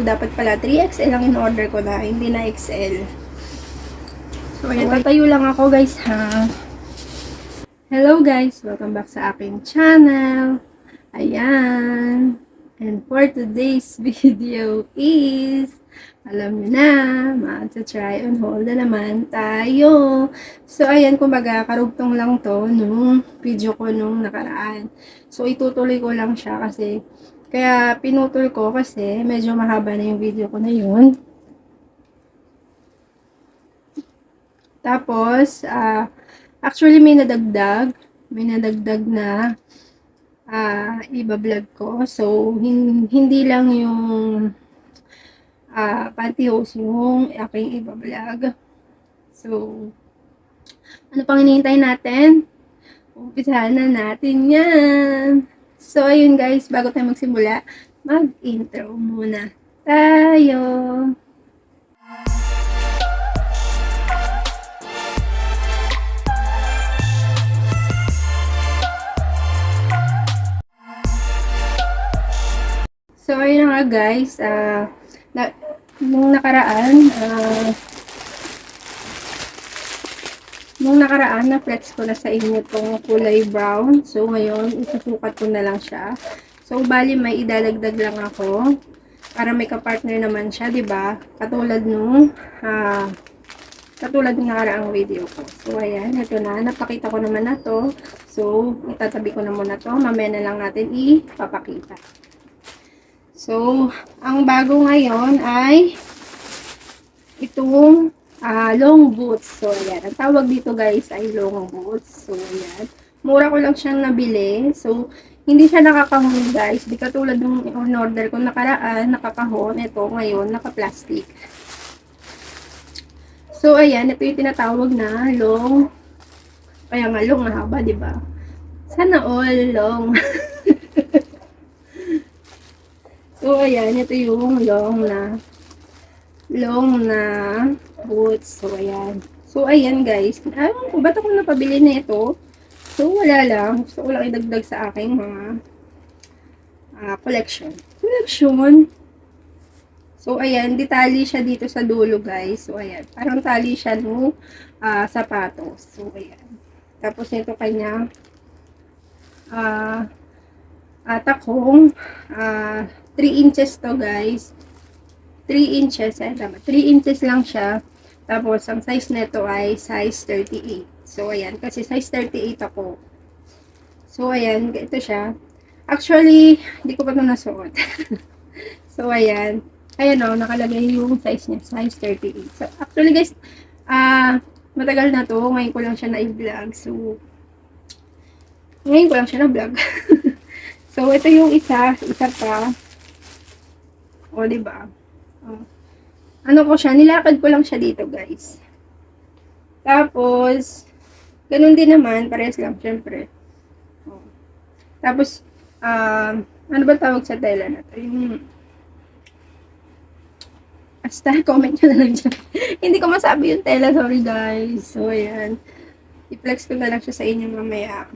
dapat pala 3XL lang in-order ko na, hindi na XL. So, ayan, tatayo lang ako guys ha. Hello guys! Welcome back sa aking channel. Ayan. And for today's video is, alam nyo na, mag-try on hold na naman tayo. So, ayan, kumbaga, karugtong lang to nung video ko nung nakaraan. So, itutuloy ko lang siya kasi, kaya pinutol ko kasi medyo mahaba na yung video ko na yun. Tapos, actually may nadagdag na iba-vlog ko. So, hindi lang yung pantyhose yung aking iba-vlog. So, ano pang hinihintay natin? Umpisahan na natin yan. So, ayun guys, bago tayo magsimula, mag-intro muna tayo. So, ayun nga guys, nung nakaraan, na-flex ko na sa inyo itong kulay brown. So, ngayon, isusukat ko na lang siya. So, bali may idadagdag lang ako para may kapartner naman siya, 'di ba? Katulad nung nakaraang video ko. So, ayan, ito na. Napakita ko naman na to. So, itatabi ko na muna to. Mamaya na lang natin ipapakita. So, ang bago ngayon ay itong long boots. So, ayan. Ang tawag dito guys ay long boots. So, ayan. Mura ko lang siyang nabili. So, hindi siya nakakahon guys. Di katulad ng in-order ko nakaraan, nakakahon. Ito ngayon, naka-plastic. So, ayan. Ito yung tinatawag na long. Kaya nga long, mahaba, diba? Sana all long. So, ayan, ito yung long na boots. So, ayan. So, ayan guys. Ewan ko, ba't ako napabili na ito? So, wala lang. Gusto ko lang idagdag sa aking mga collection. So, ayan, ditali siya dito sa dulo guys. So, ayan. Parang tali siya no sapatos. So, ayan. Tapos, ito kanya takong 3 inches to guys. 3 inches. Ay, tama. 3 inches lang siya. Tapos, ang size nito ay size 38. So, ayan. Kasi size 38 ako. So, ayan. Ito siya. Actually, hindi ko pa ito nasuot. So, ayan. Ayan o. Nakalagay yung size niya. Size 38. So, actually guys, matagal na to. Ngayon ko lang siya na-vlog. So, ngayon ko lang siya na-vlog. So, ito yung isa pa. O, diba? O. Ano ko siya, nilakad ko lang siya dito, guys. Tapos, ganun din naman, parehas lang, syempre. O. Tapos, ano ba tawag sa tela na to? Yung, basta, comment nyo na lang dyan. Hindi ko masabi yung tela, sorry guys. So, ayan. I-flex ko na lang siya sa inyo mamaya.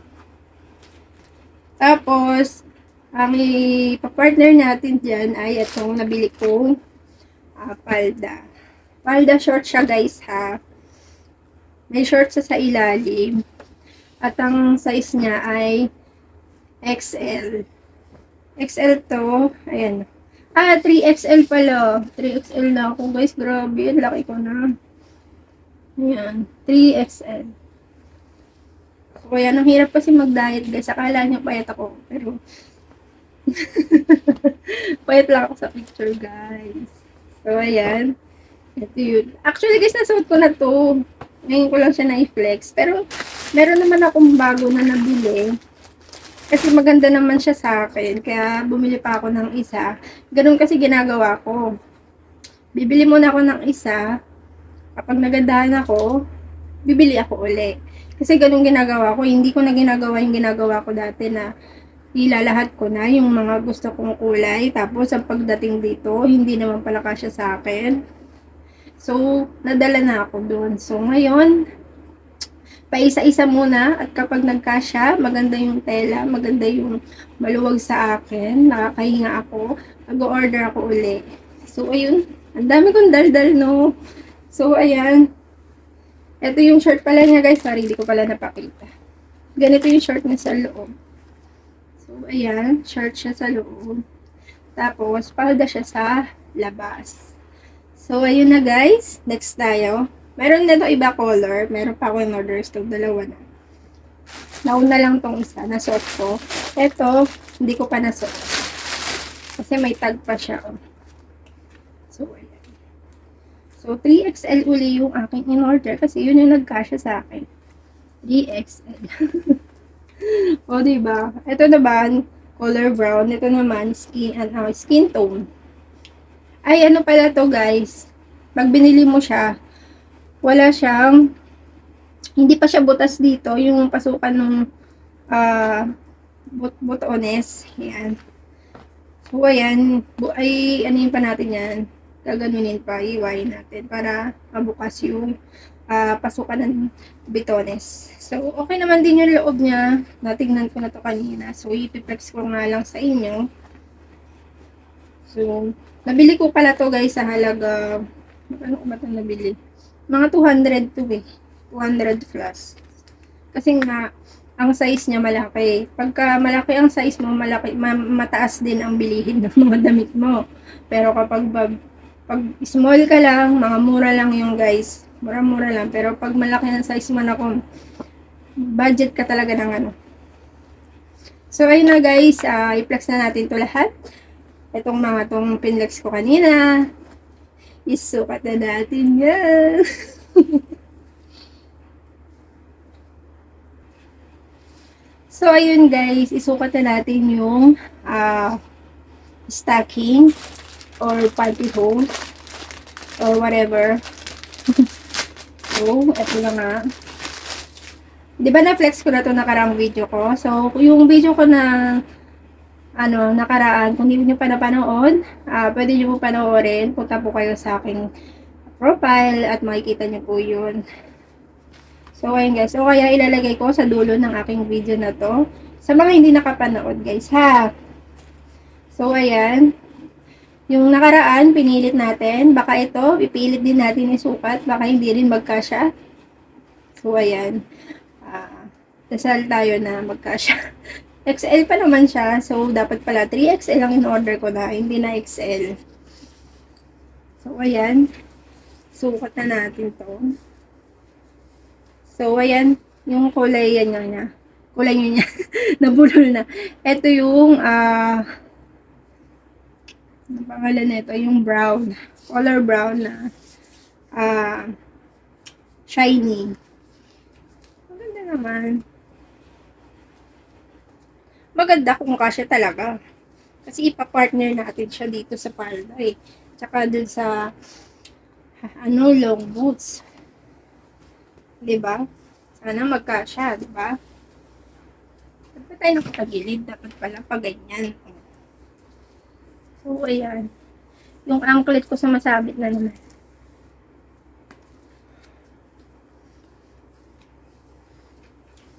Tapos, ang ipapartner natin dyan ay itong nabili kong palda. Palda short siya guys ha. May short sa ilalim. At ang size niya ay XL. XL to. Ayan. 3XL pala. 3XL na ako guys. Grabe. Ang laki ko na. Ayan. 3XL. So, ayan. Ang hirap kasi mag-diet guys. Akala niyo payat ako. Pero payat lang ako sa picture, guys. So, ayan. Ito yun. Actually, guys, nasuot ko na to. Ngayon ko lang siya na-flex. Pero, meron naman akong bago na nabili. Kasi maganda naman siya sa akin. Kaya, bumili pa ako ng isa. Ganun kasi ginagawa ko. Bibili muna ako ng isa. Kapag nagandahan ako, bibili ako uli. Kasi ganun ginagawa ko. Hindi ko na ginagawa yung ginagawa ko dati na ilalahat ko na yung mga gusto kong kulay. Tapos, ang pagdating dito, hindi naman pala kasya sa akin. So, nadala na ako doon. So, ngayon, paisa-isa muna. At kapag nagkasya, maganda yung tela, maganda yung maluwag sa akin, nakakahinga ako, mag-order ako uli. So, ayun. Ang dami kong daldal, no? So, ayan. Ito yung short pala niya, guys. Sorry, hindi ko pala napakita. Ganito yung short niya sa loob. So, ayan. Short siya sa loob. Tapos, palda siya sa labas. So, ayun na, guys. Next tayo. Meron na ito iba color. Meron pa ako in order. So, dalawa na. Nauna lang tong isa. Nasuot ko. Ito, hindi ko pa nasuot. Kasi may tag pa siya. Oh. So, ayan. So, 3XL uli yung aking in-order kasi yun yung nagkasya sa akin. 3XL. O, diba? Ito naman, color brown. Ito naman, skin tone. Ay, ano pala to, guys? Pag binili mo siya, wala siyang, hindi pa siya butas dito. Yung pasukan ng butones. Ayan. So, ayan. Ano yun pa natin yan? Gaganunin pa, iwain natin para mabukas yung pasukan ng bitones. So, okay naman din yung loob niya. Natingnan ko na to kanina. So, ipiplex ko nga lang sa inyo. So, nabili ko pala to guys sa halaga, ano ko ba ito nabili? Mga 200 to eh. 200 plus. Kasi nga, ang size niya malaki. Pagka malaki ang size mo, mataas din ang bilihin ng mga damit mo. Pero kapag pag small ka lang, mga mura lang yung guys. Mura-mura lang. Pero pag malaki ng size mo na kung budget ka talaga ng ano. So, ayun na guys. I-flex na natin to lahat. Itong mga tong pinlex ko kanina. Isukat na natin yan. So, ayun guys. Isukat na natin yung stocking or party hose or whatever. So, eto na nga. Diba na-flex ko na to nakarang video ko? So, yung video ko na nakaraan, kung hindi nyo pa napanood, pwede nyo po panoorin. Punta po kayo sa aking profile at makikita nyo po yun. So, ayun guys. So, kaya ilalagay ko sa dulo ng aking video na to. Sa mga hindi nakapanood guys, ha? So, ayan. Yung nakaraan, pinilit natin. Baka ito, ipilit din natin isukat. Baka hindi rin magkasya. So, ayan. Dasal tayo na magkasya. XL pa naman siya. So, dapat pala 3XL ang in-order ko na. Hindi na XL. So, ayan. Sukat na natin to. So, ayan. Yung kulay yan niya. Kulay niya. Nabulol na. Ito yung, ang pangalan nito, yung brown. Color brown na shiny. Maganda naman. Maganda kung kasya talaga. Kasi ipa-partner natin siya dito sa palda eh. Tsaka dun sa long boots. 'Di ba? Sana magkasya, 'di ba? Dapat tayo nakatagilid, dapat pala pa ganyan. So, ayan. Yung anklet ko sa masabit na naman.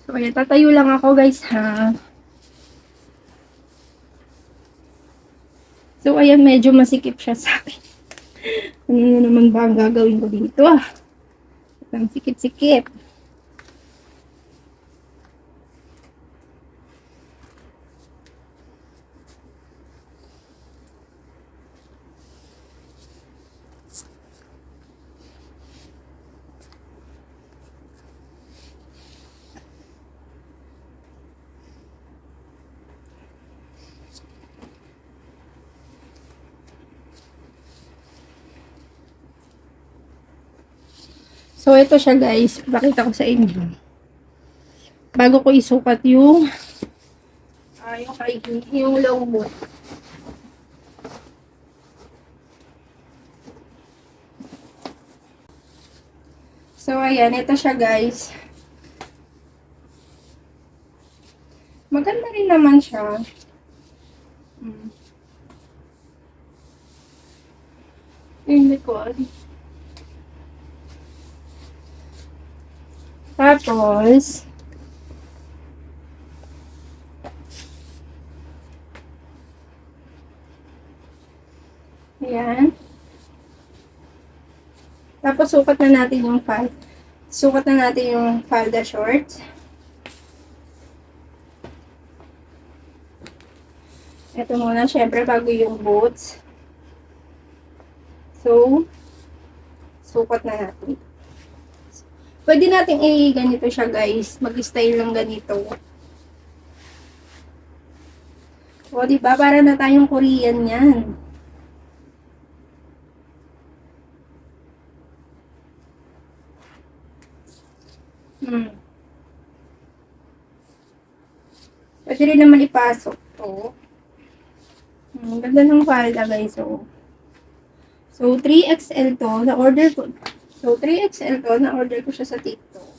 So, ayan. Tatayo lang ako, guys, ha. So, ayan. Medyo masikip siya sa akin. Ano na naman ba ang gagawin ko dito, Ang sikip-sikip. So, ito siya guys. Pakita ko sa inyo. Bago ko isukat yung yung long boot. So, ayan. Ito siya guys. Maganda rin naman siya. Yung likod. Tapos, ayan. Tapos, sukat na natin yung Sukat na natin yung falda shorts. Ito muna, syempre, bago yung boots. So, sukat na natin. Pwede natin ganito siya, guys. Mag-style lang ganito. O, diba? Para na tayong Korean yan. Pwede rin naman ipasok to. Ganda ng falda, guys. So 3XL to. Na-order ko. So, 3XL to. Na-order ko siya sa TikTok.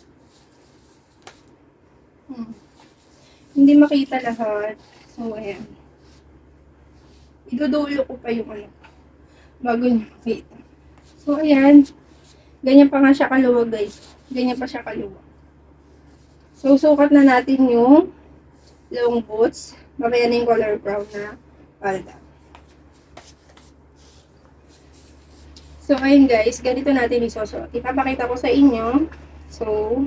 Hindi makita lahat. So, ayan. Idudulo ko pa yung bago niyo makita. So, ayan. Ganyan pa nga siya kaluwag, guys. Ganyan pa siya kaluwag. So, sukat na natin yung long boots. Mamaya na yung color brown na palda. So, ayun guys. Ganito natin isusuot. Ipapakita ko sa inyo. So,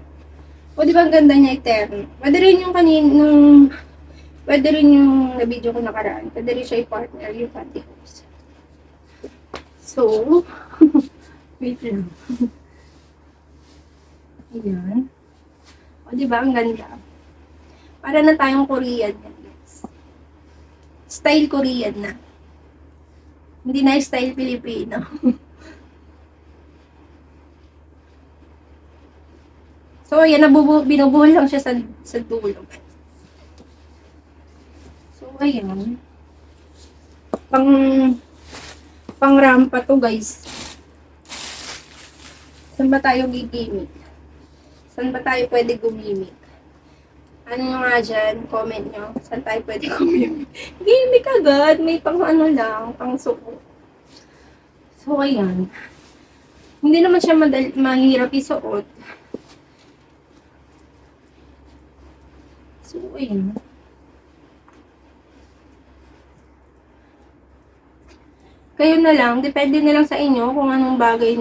di ba ang ganda niya eterno? Pwede rin yung pwede rin yung na-video ko nakaraan. Pwede rin siya i-partner yung pantyhose. So, wait lang. Ayan. Di ba ang ganda? Para na tayong Korean yan, guys. Style Korean na. Hindi na style Filipino. So, ayan, binubuhol lang siya sa dulo. So, ayan. Pang rampa to, guys. Saan ba tayo gigimik? Saan ba tayo pwede gumimik? Ano nyo nga dyan? Comment nyo. Saan tayo pwede gumimik? Gimik agad. May pang lang, pang suko. So, ayan. Hindi naman siya mahirap isuot. So, ayan. Kayo na lang, depende na lang sa inyo kung anong bagay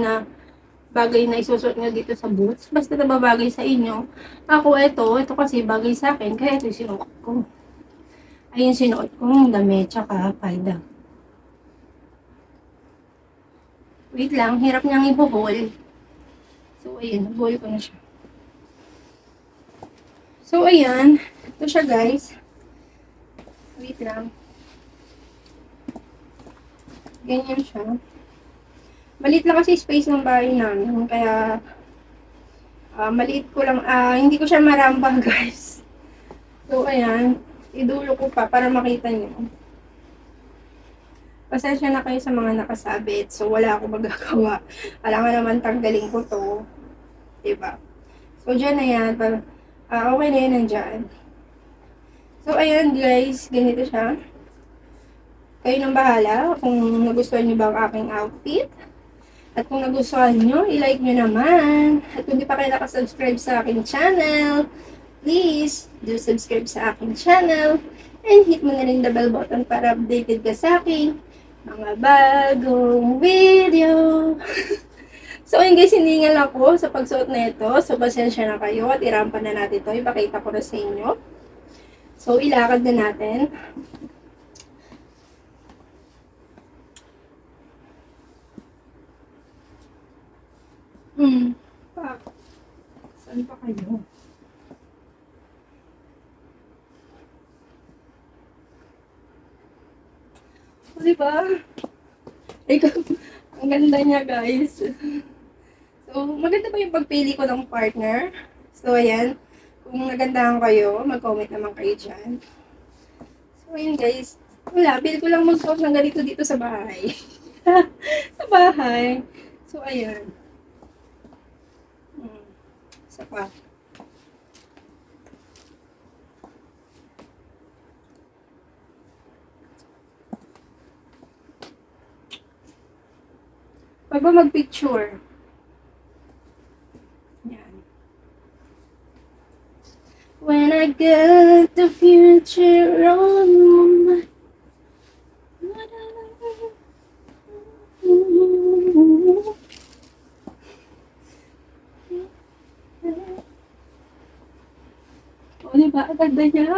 na isusuot nyo dito sa boots. Basta nababagay sa inyo. Ako, ito kasi bagay sa akin, kaya ito yung sinuot ko. Ayun, sinuot kong damit, tsaka palda. Wait lang, hirap niyang ibuhol. So, ayan, nabuhol ko na siya. So, ayan. Ito siya, guys. Wait lang. Ganyan siya. Maliit lang kasi space ng bahay namin. Kaya, maliit ko lang. Hindi ko siya maramba, guys. So, ayan. Idulo ko pa para makita niyo. Pasensya na kayo sa mga nakasabit. So, wala akong magagawa. Alam nga naman, tanggalin ko to. Diba? So, dyan na yan. Okay na yun nandyan. So, ayan guys. Ganito siya. Kayo nang bahala kung nagustuhan nyo ba ang aking outfit. At kung nagustuhan nyo, i-like nyo naman. At kung di pa kayo nakasubscribe sa aking channel, please do subscribe sa aking channel. And hit mo na rin the bell button para updated ka sa aking mga bagong video. So, ayun guys, hiningal ako sa pagsuot na ito. So, pasensya na kayo at irampan na natin ito. Ipakita ko na sa inyo. So, ilakad na natin. Saan pa kayo? O, diba? Ang ganda niya, guys. So, maganda ba yung pagpili ko ng partner? So, ayan. Kung nagandahan kayo, mag-comment naman kayo dyan. So, ayan guys. Wala, feel ko lang mag-suot ng ganito dito sa bahay. Sa bahay. So, ayan. Isa pa. Pag ba mag-picture? Yan. When I get the future on my diba? Ang ganda niya.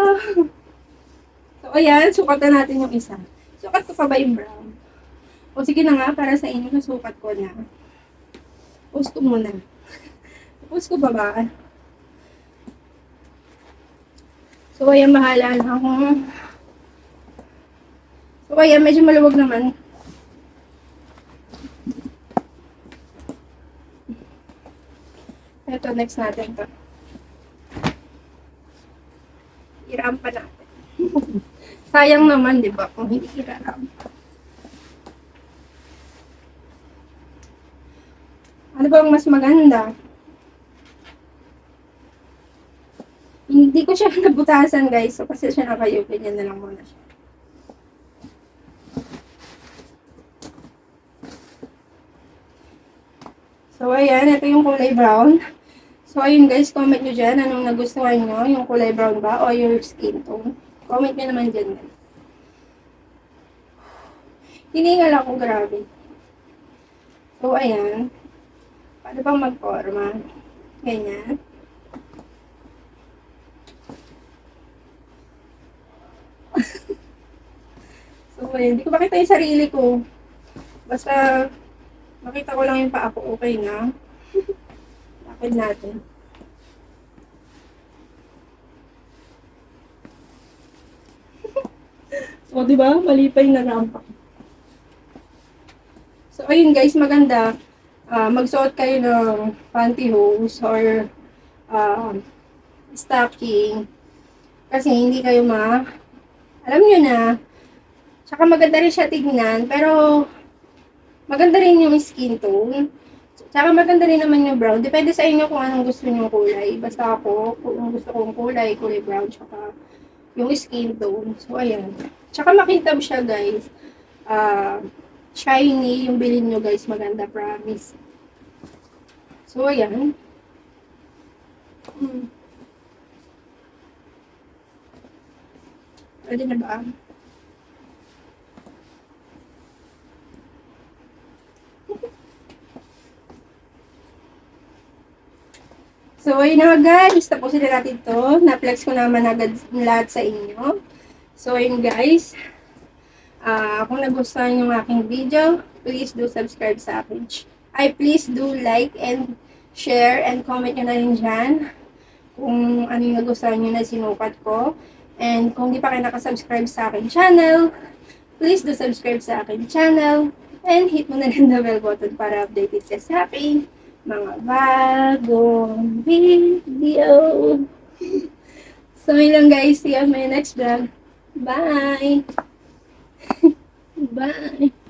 So, ayan. Sukatan natin yung isa. Sukat ko pa ba yung brown? O, sige na nga. Para sa inyo, sukat ko na. Post ko muna. Post ko pa ba? So, ayan. Bahala na ako. So, ayan. Medyo maluwag naman. Ito, next natin to. Irampa natin. Sayang naman, di ba? Kung hindi irarampa. Ano ba ang mas maganda? Hindi ko siya nabutasan, guys. So, kasi siya na kayo. Ganyan na lang muna siya. So, ayan. Ito yung kulay brown. So, ayun guys, comment nyo dyan anong nagustuhan nyo, yung kulay brown ba o your skin tone. Comment nyo naman dyan guys. Hiningal ako, grabe. So, ayan. Paano bang magporma? Ganyan. So, ayan. Hindi ko makita yung sarili ko. Basta, makita ko lang yung paa ko. Okay na. Lakad natin. O, diba? Mali pa yung narampa. So, ayun guys, maganda. Magsuot kayo ng pantyhose or stocking. Kasi hindi kayo alam nyo na. Tsaka maganda rin siya tignan. Pero, maganda rin yung skin tone. Tsaka maganda rin naman yung brown. Depende sa inyo kung anong gusto nyo kulay. Basta ako, kung gusto kong kulay brown. Tsaka yung skin tone. So, ayan. Tsaka makintab siya, guys. Shiny yung bilhin nyo, guys. Maganda, promise. So, ayan. Pwede na ba? So, ayun na guys. Tapusin na natin to. Na-flex ko naman agad lahat sa inyo. So, ayun guys. Kung nagustuhan yung aking video, please do subscribe sa akin. Please do like and share and comment nyo na rin dyan kung ano yung nagustuhan nyo na sinukat ko. And kung di pa kayo nakasubscribe sa akin channel, please do subscribe sa akin channel and hit mo na rin the bell button para updated ka sa akin mga bagong video. So, yun lang guys. See you on my next vlog. Bye! Bye!